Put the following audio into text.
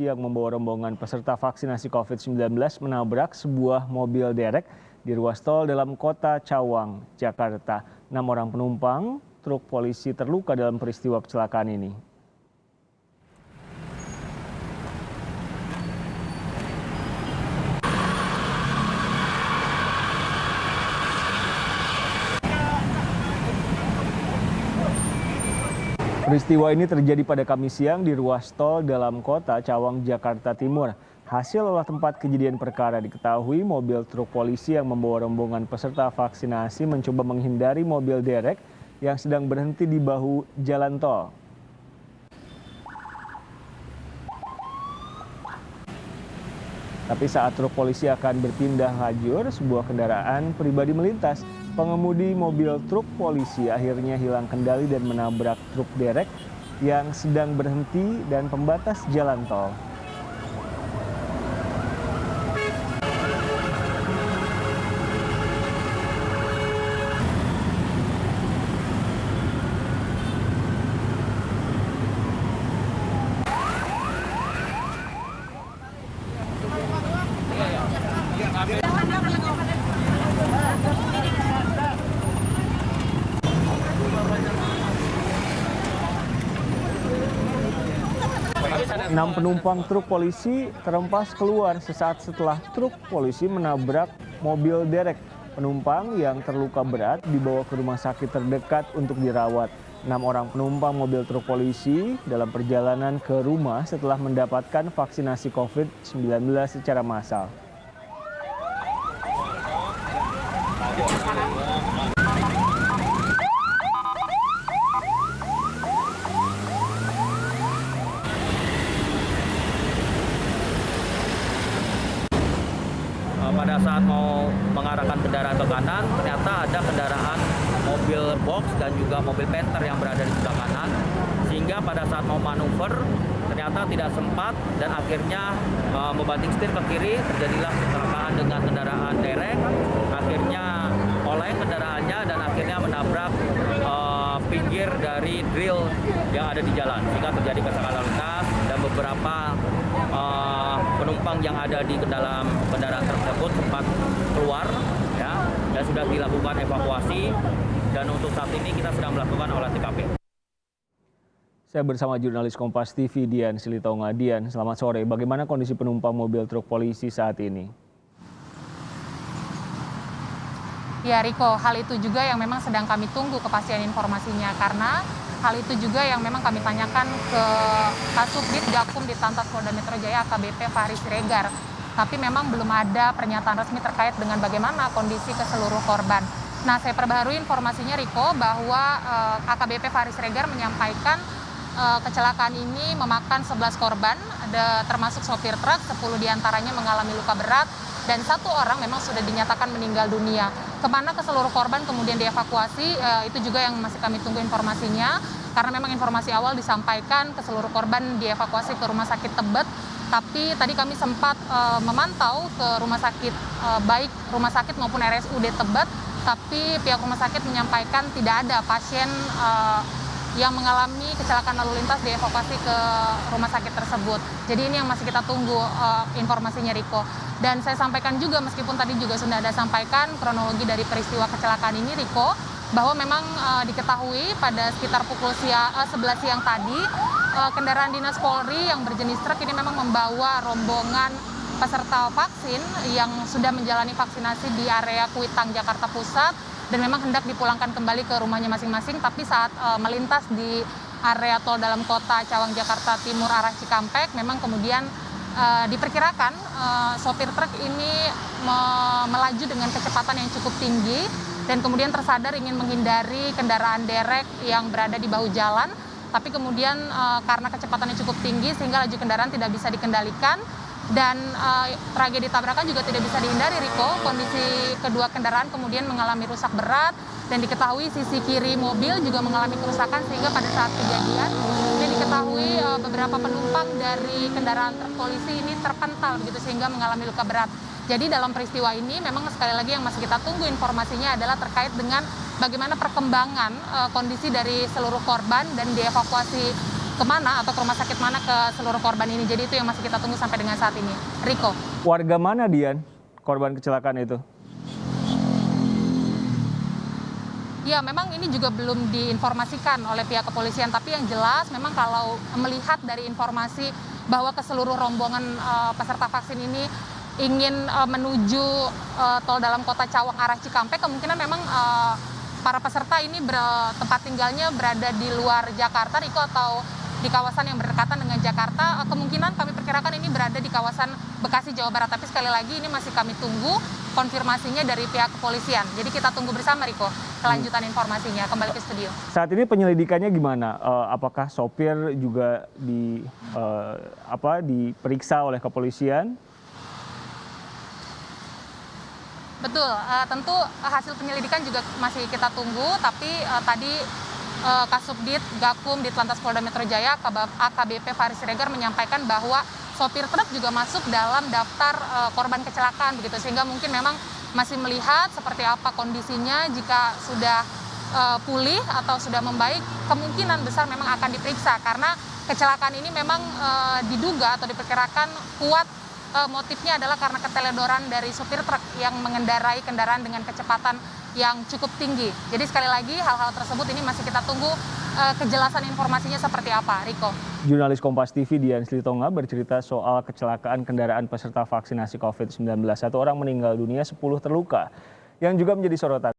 yang membawa rombongan peserta vaksinasi COVID-19 menabrak sebuah mobil derek di ruas tol dalam kota Cawang, Jakarta. 6 orang penumpang truk polisi terluka dalam peristiwa kecelakaan ini. Peristiwa ini terjadi pada Kamis siang di ruas tol dalam kota Cawang, Jakarta Timur. Hasil olah tempat kejadian perkara diketahui mobil truk polisi yang membawa rombongan peserta vaksinasi mencoba menghindari mobil derek yang sedang berhenti di bahu jalan tol. Tapi saat truk polisi akan berpindah lajur, sebuah kendaraan pribadi melintas. Pengemudi mobil truk polisi akhirnya hilang kendali dan menabrak truk derek yang sedang berhenti dan pembatas jalan tol. Enam penumpang truk polisi terempas keluar sesaat setelah truk polisi menabrak mobil derek. Penumpang yang terluka berat dibawa ke rumah sakit terdekat untuk dirawat. 6 orang penumpang mobil truk polisi dalam perjalanan ke rumah setelah mendapatkan vaksinasi COVID-19 secara massal. Pada saat mau mengarahkan kendaraan ke kanan, ternyata ada kendaraan mobil box dan juga mobil Panther yang berada di sebelah kanan. Sehingga pada saat mau manuver, ternyata tidak sempat dan akhirnya membanting setir ke kiri, terjadilah kecelakaan dengan kendaraan derek. Akhirnya oleng kendaraannya dan akhirnya menabrak pinggir dari drill yang ada di jalan. Sehingga terjadi kecelakaan lalu lintas dan beberapa penumpang yang ada di dalam kendaraan tersebut sempat keluar ya, dan sudah dilakukan evakuasi dan untuk saat ini kita sedang melakukan olah TKP. Saya bersama jurnalis Kompas TV Dian Silitonga. Dian, selamat sore. Bagaimana kondisi penumpang mobil truk polisi saat ini? Ya Riko, hal itu juga yang memang sedang kami tunggu kepastian informasinya karena hal itu juga yang memang kami tanyakan ke Kasubdit Gakum di Lantas Polda Metro Jaya AKBP Fahri Siregar. Tapi memang belum ada pernyataan resmi terkait dengan bagaimana kondisi keseluruh korban. Nah, saya perbaharui informasinya Riko bahwa AKBP Fahri Siregar menyampaikan kecelakaan ini memakan 11 korban, ada termasuk sopir truk, 10 diantaranya mengalami luka berat dan 1 orang memang sudah dinyatakan meninggal dunia. Kemana keseluruh korban kemudian dievakuasi, itu juga yang masih kami tunggu informasinya. Karena memang informasi awal disampaikan keseluruh korban dievakuasi ke Rumah Sakit Tebet. Tapi tadi kami sempat memantau ke rumah sakit, baik rumah sakit maupun RSUD Tebet. Tapi pihak rumah sakit menyampaikan tidak ada pasien yang mengalami kecelakaan lalu lintas dievakuasi ke rumah sakit tersebut. Jadi ini yang masih kita tunggu informasinya Riko. Dan saya sampaikan juga meskipun tadi juga sudah ada sampaikan kronologi dari peristiwa kecelakaan ini Riko, bahwa memang diketahui pada sekitar pukul 11 siang tadi kendaraan dinas Polri yang berjenis truk ini memang membawa rombongan peserta vaksin yang sudah menjalani vaksinasi di area Kuitang, Jakarta Pusat dan memang hendak dipulangkan kembali ke rumahnya masing-masing, tapi saat melintas di area tol dalam kota Cawang, Jakarta Timur arah Cikampek memang kemudian diperkirakan sopir truk ini melaju dengan kecepatan yang cukup tinggi dan kemudian tersadar ingin menghindari kendaraan derek yang berada di bahu jalan, tapi kemudian karena kecepatannya cukup tinggi sehingga laju kendaraan tidak bisa dikendalikan dan tragedi tabrakan juga tidak bisa dihindari Riko. Kondisi kedua kendaraan kemudian mengalami rusak berat dan diketahui sisi kiri mobil juga mengalami kerusakan sehingga pada saat kejadian ini diketahui beberapa penumpang dari kendaraan truk polisi ini terpental begitu sehingga mengalami luka berat. Jadi dalam peristiwa ini memang sekali lagi yang masih kita tunggu informasinya adalah terkait dengan bagaimana perkembangan kondisi dari seluruh korban dan dievakuasi kemana atau ke rumah sakit mana ke seluruh korban ini. Jadi itu yang masih kita tunggu sampai dengan saat ini. Riko. Warga mana, Dian, korban kecelakaan itu? Ya, memang ini juga belum diinformasikan oleh pihak kepolisian, tapi yang jelas memang kalau melihat dari informasi bahwa ke seluruh rombongan peserta vaksin ini ingin menuju tol dalam kota Cawang arah Cikampek, kemungkinan memang para peserta ini tempat tinggalnya berada di luar Jakarta, Riko, atau di kawasan yang berdekatan dengan Jakarta. Kemungkinan kami perkirakan ini berada di kawasan Bekasi, Jawa Barat. Tapi sekali lagi ini masih kami tunggu konfirmasinya dari pihak kepolisian. Jadi kita tunggu bersama, Riko, kelanjutan informasinya. Kembali ke studio. Saat ini penyelidikannya gimana? Apakah sopir juga diperiksa oleh kepolisian? Betul, tentu hasil penyelidikan juga masih kita tunggu, tapi tadi Kasubdit Gakum Ditlantas Polda Metro Jaya AKBP Faris Siregar menyampaikan bahwa sopir truk juga masuk dalam daftar korban kecelakaan begitu, sehingga mungkin memang masih melihat seperti apa kondisinya. Jika sudah pulih atau sudah membaik, kemungkinan besar memang akan diperiksa karena kecelakaan ini memang diduga atau diperkirakan kuat motifnya adalah karena keteledoran dari sopir truk yang mengendarai kendaraan dengan kecepatan yang cukup tinggi. Jadi sekali lagi hal-hal tersebut ini masih kita tunggu kejelasan informasinya seperti apa, Riko. Jurnalis Kompas TV Dian Slitonga bercerita soal kecelakaan kendaraan peserta vaksinasi COVID-19. 1 orang meninggal dunia, 10 terluka, yang juga menjadi sorotan.